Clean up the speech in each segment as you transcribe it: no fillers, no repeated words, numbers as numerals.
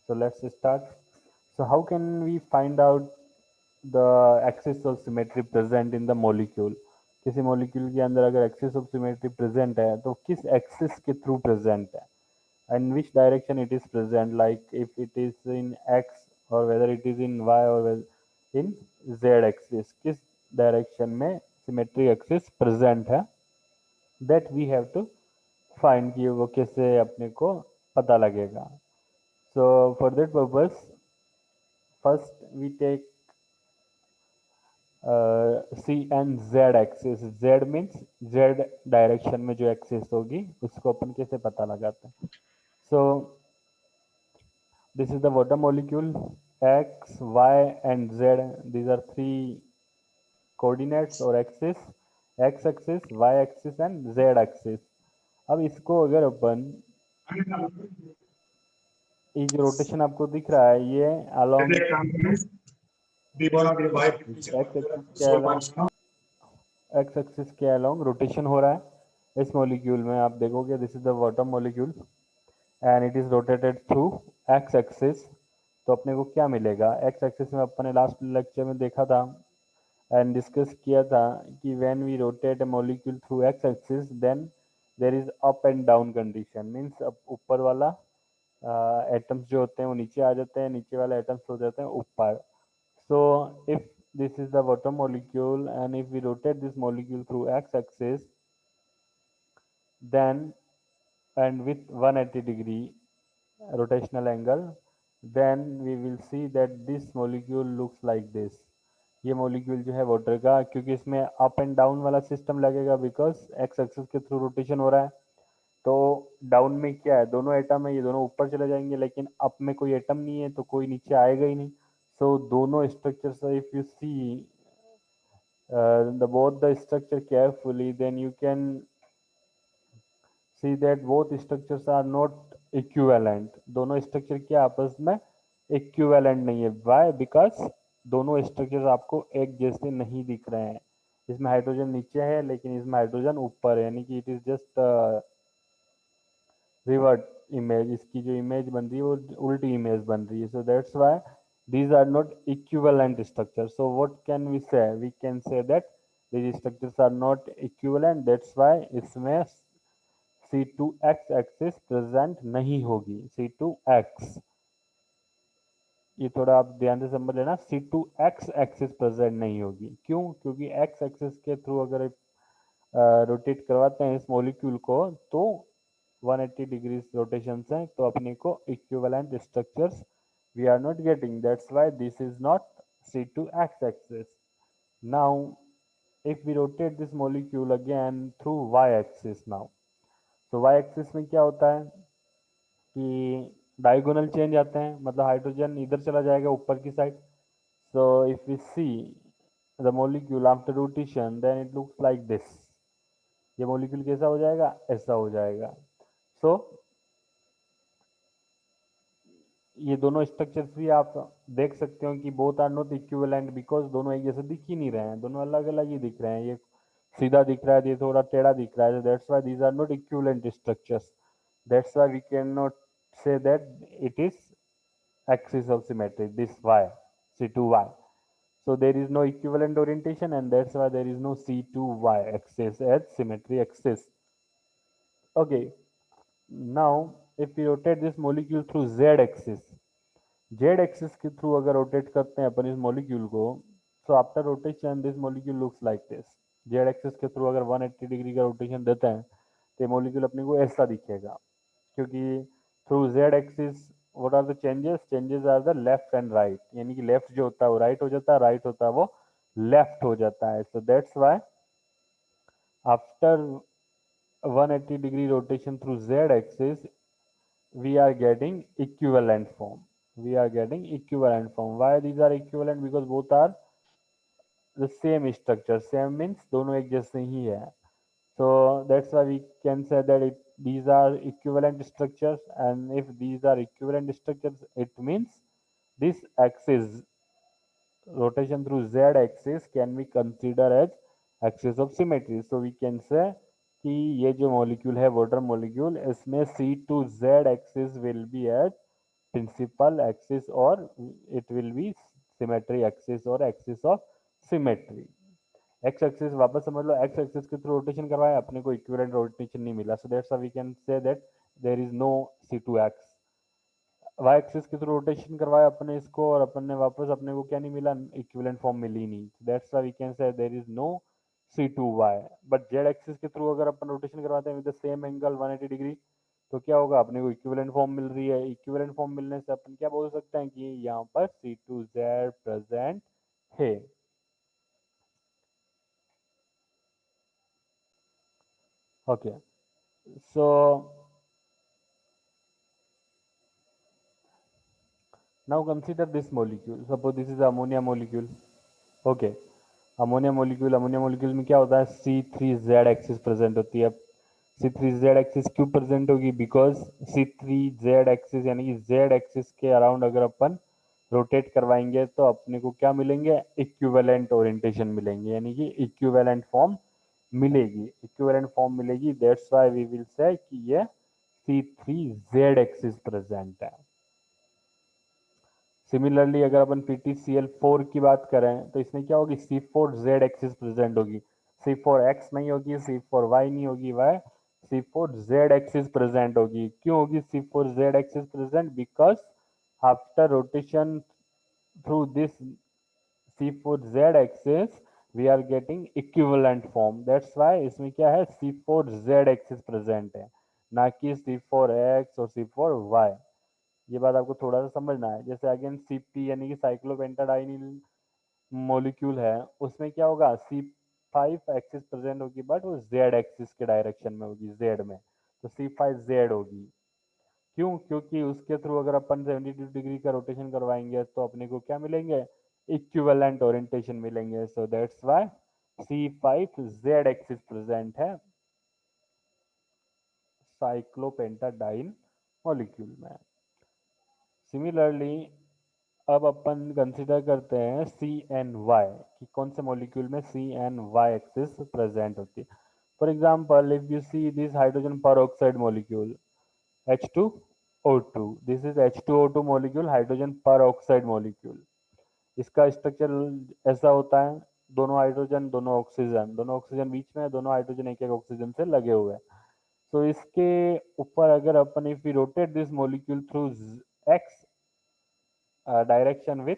So let's start. So how can we find out the axis of symmetry present in the molecule? किसी molecule के अंदर अगर axis of symmetry present है तो किस axis के through present है, and which direction it is present, like if it is in x or whether it is in y or whether in z axis, किस direction में symmetry axis present है, that we have to find कि वो कैसे अपने को पता लगेगा. So for that purpose, first we take C and Z axis. Z means Z direction में जो axis होगी उसको अपन कैसे पता लगाते हैं. So this is the water molecule. X, Y and Z. These are three coordinates or axis. X axis, Y axis and Z axis. अब इसको अगर अपन, ये जो रोटेशन आपको दिख रहा है ये along एक्स एक्सिस के अलोंग रोटेशन हो रहा है इस मॉलिक्यूल में. आप देखोगे this is the water molecule and it is rotated through X axis. तो अपने को क्या मिलेगा एक्स एक्सिस में, अपने लास्ट लेक्चर में देखा था एंड डिस्कस किया था कि when we rotate a molecule through X axis then there is up and down condition. Means ऊपर वाला एटम्स जो होते हैं वो नीचे आ जाते हैं, नीचे वाले एटम्स हो जाते हैं ऊपर. So if this is the water molecule and if we rotate this molecule through x-axis, then and with 180 degree rotational angle, then we will see that this molecule looks like this. ये molecule जो है water का, क्योंकि इसमें up and down वाला system लगेगा because x-axis के through rotation हो रहा है. तो डाउन में क्या है, दोनों एटम है, ये दोनों ऊपर चले जाएंगे, लेकिन अप में कोई एटम नहीं है तो कोई नीचे आएगा ही नहीं. सो दोनों structures, if you see the both the structure carefully, then you can see that both structures are not equivalent. दोनों स्ट्रक्चर क्या आपस में इक्विवेलेंट नहीं है. वाई? बिकॉज दोनों स्ट्रक्चर्स आपको एक जैसे नहीं दिख रहे हैं. इसमें हाइड्रोजन नीचे है लेकिन इसमें हाइड्रोजन ऊपर है, यानी कि it is just revert image. इसकी जो इमेज बन रही है वो उल्टी इमेज बन रही है. सो that's why these are not equivalent structures. So what can we say? We can say that these structures are not equivalent. That's why इसमें C2X axis present नहीं होगी. C2X, ये थोड़ा आप ध्यान से समझ लेना. C2X एक्सिस प्रेजेंट नहीं होगी. क्यों? क्योंकि X एक्सिस के थ्रू अगर रोटेट करवाते हैं इस मॉलिक्यूल को तो 180 डिग्री रोटेशन से, तो अपने को equivalent structures we are not getting. That's why this is not C2X axis. Now if we rotate this molecule again through y axis now, so y axis में क्या होता है कि डायगोनल चेंज आते हैं, मतलब हाइड्रोजन इधर चला जाएगा ऊपर की side. So if we see the molecule after rotation then it looks like this. ये मॉलिक्यूल कैसा हो जाएगा? ऐसा हो जाएगा. सो ये दोनों स्ट्रक्चर्स भी आप देख सकते हो कि both are not equivalent because दोनों एक जैसे दिख ही नहीं रहे हैं, दोनों अलग अलग ही दिख रहे हैं. ये सीधा दिख रहा है, ये थोड़ा टेढ़ा दिख रहा है. That's why these are not equivalent structures. That's why we can not say that it is axis of symmetry, this y, C2y. So there is no equivalent orientation and that's why there is no C2y axis as symmetry axis. Okay, now if we rotate this molecule through z axis, z axis के through अगर rotate करते हैं अपन इस molecule को, so after rotation this molecule looks like this. z axis के through अगर 180 degree का rotation देते हैं तो ये मॉलिक्यूल अपने को ऐसा दिखेगा, क्योंकि through z axis what are the changes? Changes are the left and right, यानी कि लेफ्ट जो होता है वो राइट हो जाता है, राइट होता है वो लेफ्ट हो जाता है. सो that's why after 180 degree rotation through z axis we are getting equivalent form. We are getting equivalent form. Why these are equivalent? Because both are the same structure. Same means दोनों एक जैसे ही है. So that's why we can say that these are equivalent structures, and if these are equivalent structures, it means this axis rotation through z axis can be considered as axis of symmetry. So we can say कि ये जो molecule है water molecule, इसमें C to Z axis will be as principal axis or it will be symmetry axis or axis of symmetry. X axis वापस समझ लो, X axis के through rotation करवाया, अपने को इक्विवेलेंट रोटेशन नहीं मिला, so that's why we can say that there is no C2x। Y axis के थ्रू रोटेशन करवाया अपने इसको, और अपन ने वापस अपने को क्या नहीं मिला, इक्विवेलेंट फॉर्म मिली नहीं, that's why we can say there is no C2y। But Z axis के थ्रू अगर अपन रोटेशन करवाते हैं with the same angle 180 degree, तो क्या होगा, अपने को इक्विवेलेंट फॉर्म मिल रही है। इक्विवेलेंट फॉर्म मिलने से अपन क्या बोल सकते हैं कि यहाँ पर C2z प्रेजेंट है। Okay, so now consider this molecule, suppose this is ammonia molecule। Okay, ammonia molecule में क्या होता है, C3Z एक्सिस प्रेजेंट होती है। C3Z एक्सिस क्यों प्रेजेंट होगी, बिकॉज C3Z एक्सिस यानी कि Z एक्सिस के अराउंड अगर अपन रोटेट करवाएंगे तो अपने को क्या मिलेंगे, इक्विवेलेंट ओरिएंटेशन मिलेंगे, यानी कि इक्विवेलेंट फॉर्म मिलेगी, इक्विवेलेंट फॉर्म मिलेगी। That's why we will say कि ये C3Z एक्सिस प्रेजेंट है। सिमिलरली अगर अपन PtCl4 की बात करें तो इसमें क्या होगी, C4Z एक्सिस प्रेजेंट होगी, C4X नहीं होगी, C4Y नहीं होगी, वह C4Z एक्सिस प्रेजेंट होगी। क्यों होगी C4Z axis present, because after rotation through this C4Z axis we are getting equivalent form, that's why इसमें क्या है, C4Z एक्सिस प्रेजेंट है, ना कि C4X और C4Y। ये बात आपको थोड़ा सा समझना है। जैसे अगेन CP यानी कि साइक्लोपेंटाडाइनिल मॉलिक्यूल है, उसमें क्या होगा, C5 एक्सिस प्रेजेंट होगी, बट वो Z एक्सिस के डायरेक्शन में होगी, Z में, तो C5Z होगी। क्यों, क्योंकि उसके थ्रू अगर अपन 72 डिग्री का रोटेशन करवाएंगे तो अपने को क्या मिलेंगे, इक्विवेलेंट ओरिएंटेशन मिलेंगे, सो that's why C5Z axis present है साइक्लोपेंटाडाइन मॉलिक्यूल में। सिमिलरली अब अपन कंसिडर करते हैं CNY कि कौन से मॉलिक्यूल में CNY एक्सिस प्रेजेंट होती है। For example if you see this hydrogen peroxide molecule H2O2, this is H2O2 molecule, hydrogen peroxide molecule. इसका स्ट्रक्चर ऐसा होता है, दोनों हाइड्रोजन दोनों ऑक्सीजन बीच में है, दोनों हाइड्रोजन एक एक ऑक्सीजन से लगे हुए हैं। तो इसके ऊपर अगर अपन if we rotate this molecule through X direction with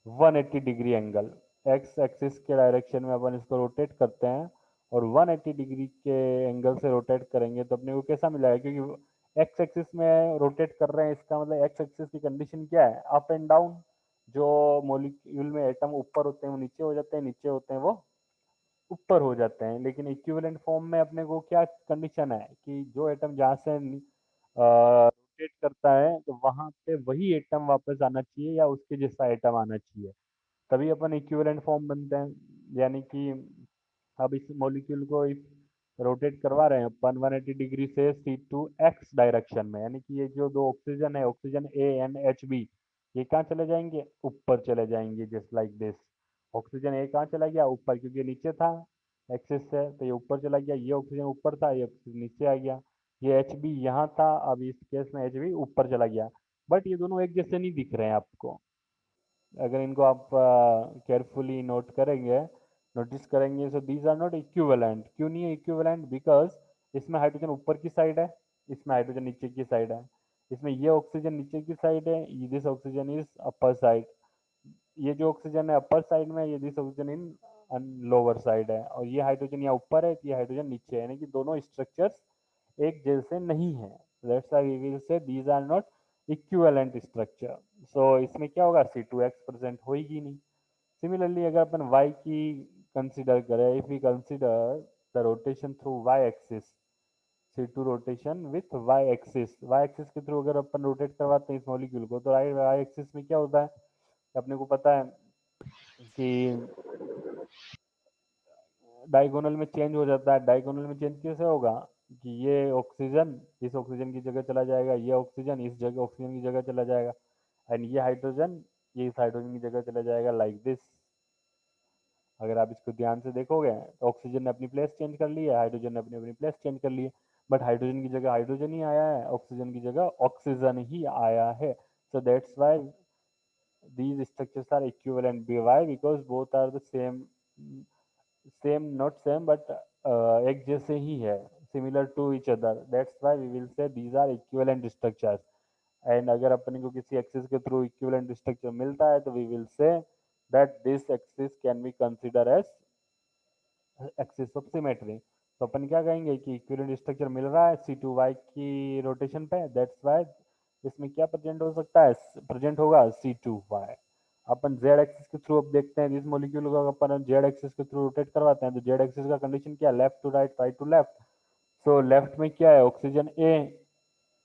180 degree angle, X axis के डायरेक्शन में अपन इसको रोटेट करते हैं और 180 डिग्री के एंगल से रोटेट करेंगे तो अपने को कैसा मिलेगा, क्योंकि एक्स एक्सिस में रोटेट कर रहे हैं, इसका मतलब एक्स एक्सिस की कंडीशन क्या है, अप एंड डाउन। जो मॉलिक्यूल में एटम ऊपर होते हैं वो नीचे हो जाते हैं, नीचे होते हैं वो ऊपर हो जाते हैं। लेकिन इक्विवेलेंट फॉर्म में अपने को क्या कंडीशन है कि जो एटम जहाँ से रोटेट करता है तो वहां पे वही एटम वापस आना चाहिए या उसके जैसा एटम आना चाहिए, तभी अपन इक्विवेलेंट फॉर्म बनते हैं। यानी कि अब इस मॉलिक्यूल को इस रोटेट करवा रहे हैं अपन 180 डिग्री से C2X डायरेक्शन में, यानी कि ये जो दो ऑक्सीजन है, ऑक्सीजन ANHB, ये कहाँ चले जाएंगे, ऊपर चले जाएंगे, just like this. Oxygen A कहाँ चला गया, ऊपर, क्योंकि नीचे था एक्सिस से, तो ये ऊपर चला गया, ये ऑक्सीजन ऊपर था, ये ऑक्सीजन नीचे आ गया। ये HB यहाँ था, अब इस केस में HB ऊपर चला गया। बट ये दोनों एक जैसे नहीं दिख रहे हैं आपको, अगर इनको आप केयरफुली नोट करेंगे, नोटिस करेंगे, so these are not equivalent. क्यों नहीं है इक्विवेलेंट, बिकॉज इसमें हाइड्रोजन ऊपर की साइड है, इसमें हाइड्रोजन नीचे की साइड है। इसमें ये ऑक्सीजन नीचे की साइड है, this oxygen is upper side. ये जो ऑक्सीजन है अपर साइड में, ये this oxygen in lower side है, और ये हाइड्रोजन यहाँ ऊपर है, ये हाइड्रोजन नीचे है, यानी कि दोनों स्ट्रक्चर्स एक जैसे नहीं है। That's why we will say these are not equivalent structure. So इसमें क्या होगा, C2X प्रेजेंट होगी नहीं। सिमिलरली अगर अपन Y की कंसिडर करें, if we consider the rotation through Y axis, C2 rotation with Y axis के थ्रू अगर अपन रोटेट करवाते हैं इस मॉलिक्यूल को, तो Y एक्सिस में क्या होता है, अपने को पता है कि डायगोनल में चेंज हो जाता है। डायगोनल में चेंज कैसे होगा कि ये ऑक्सीजन इस ऑक्सीजन की जगह चला जाएगा, ये ऑक्सीजन इस जगह ऑक्सीजन की जगह चला जाएगा, एंड ये हाइड्रोजन ये इस हाइड्रोजन की जगह चला जाएगा, लाइक दिस। अगर आप इसको ध्यान से देखोगे तो ऑक्सीजन ने अपनी प्लेस चेंज कर ली है, हाइड्रोजन ने अपनी अपनी प्लेस चेंज कर ली है। बट हाइड्रोजन की जगह हाइड्रोजन ही आया है, ऑक्सीजन की जगह ऑक्सीजन ही आया है. So that's why these structures are equivalent. Why? Because both are the same not same but एक जैसे ही है, similar to each other. That's why we will say these are equivalent structures. And अगर अपन को किसी axis के through equivalent structure मिलता है तो we will say that this axis can be considered as axis of symmetry. तो अपन क्या कहेंगे कि इक्विवेलेंट स्ट्रक्चर मिल रहा है C2Y की रोटेशन पे, दैट्स वाई इसमें क्या प्रेजेंट हो सकता है, प्रेजेंट होगा C2Y. अपन जेड एक्सिस के थ्रू अब देखते हैं, इस मॉलिक्यूल को अपन जेड एक्सिस के थ्रू रोटेट करवाते हैं तो जेड एक्सिस का कंडीशन क्या है, left to right, right to left. So left में क्या है, ऑक्सीजन ए,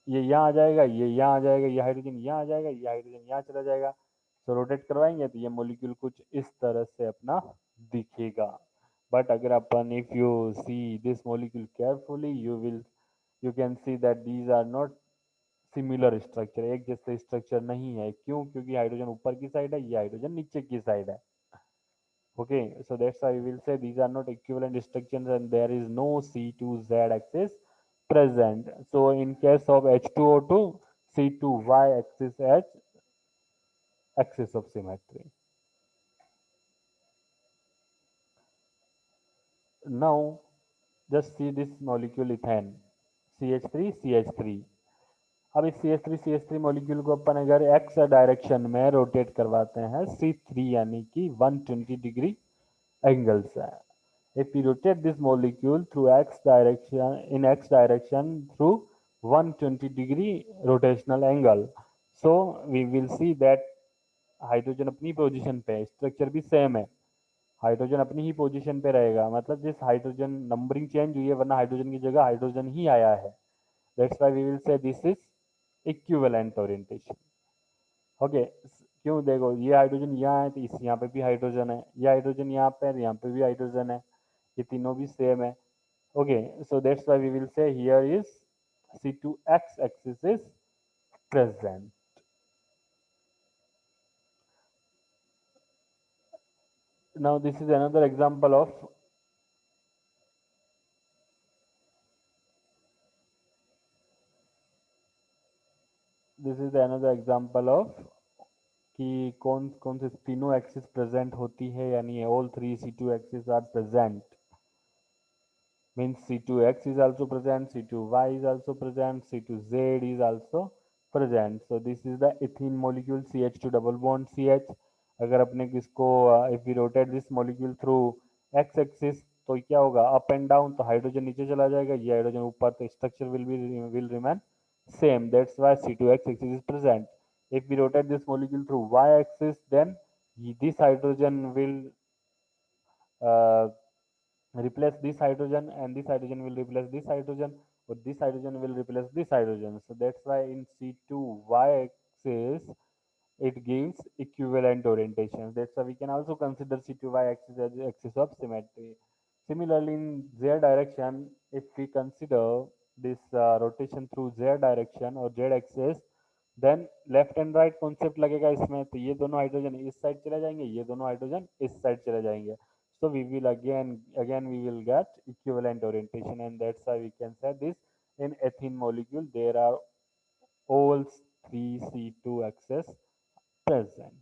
ये यहाँ आ जाएगा, ये यहाँ आ जाएगा, ये हाइड्रोजन यहाँ आ जाएगा, ये हाइड्रोजन यहाँ चला जाएगा. तो रोटेट करवाएंगे तो ये मॉलिक्यूल कुछ इस तरह से अपना दिखेगा. बट अगर अपन if you see this molecule carefully you can see that these are not similar structure. एक जैसे स्ट्रक्चर नहीं है. क्यों? क्योंकि हाइड्रोजन ऊपर की साइड है, ये हाइड्रोजन नीचे की साइड है. Okay, so that's why we will say these are not equivalent structures and there is no C2Z axis present. So in case of H2O2, C2Y axis as axis of symmetry. Now just see this molecule ethane, CH3, CH3. अब इस CH3 molecule को अपन अगर x direction में rotate करवाते हैं C3 यानी कि 120 degree angle से. If we rotate this molecule through x direction in x direction through 120 degree rotational angle, so we will see that hydrogen अपनी पोजीशन पे है, स्ट्रक्चर भी सेम है, हाइड्रोजन अपनी ही पोजीशन पे रहेगा. मतलब जिस हाइड्रोजन नंबरिंग चेंज हुई है वरना हाइड्रोजन की जगह हाइड्रोजन ही आया है. That's why we will say this is equivalent orientation. Okay, क्यों? देखो ये हाइड्रोजन यहाँ है तो इस यहाँ पे भी हाइड्रोजन है, ये हाइड्रोजन यहाँ पे है, यहाँ पे भी हाइड्रोजन है, ये तीनों भी सेम है. Okay, so that's why we will say here is C2X axis is present. Now this is another example of कि कौन कौन से तीनों एक्सिस प्रेजेंट होती है, यानी all three C2 axis are present. Means C2X is also present, C2Y is also present, C2Z is also present. So this is the ethene molecule CH2 double bond CH. अगर अपने किसको if we rotate this molecule through x axis तो क्या होगा, up and down, तो hydrogen नीचे चला जाएगा, ये हाइड्रोजन ऊपर, तो structure will remain same. That's why C2X axis is present. If we rotate this molecule through y axis, then this hydrogen will uh, replace this hydrogen and this hydrogen will replace this hydrogen, or this hydrogen will replace this hydrogen. So that's why in C2Y axis it gives equivalent orientation. That's why we can also consider C2Y axis as the axis of symmetry. Similarly in z direction, if we consider this rotation through z direction or z axis, then left and right concept लगेगा इसमें, तो ये दोनों hydrogen इस side चले जाएंगे, ये दोनों हाइड्रोजन इस साइड चले जाएंगे. So we will again we will get equivalent orientation, and that's why we can say this in ethene molecule there are all three C2 axes present.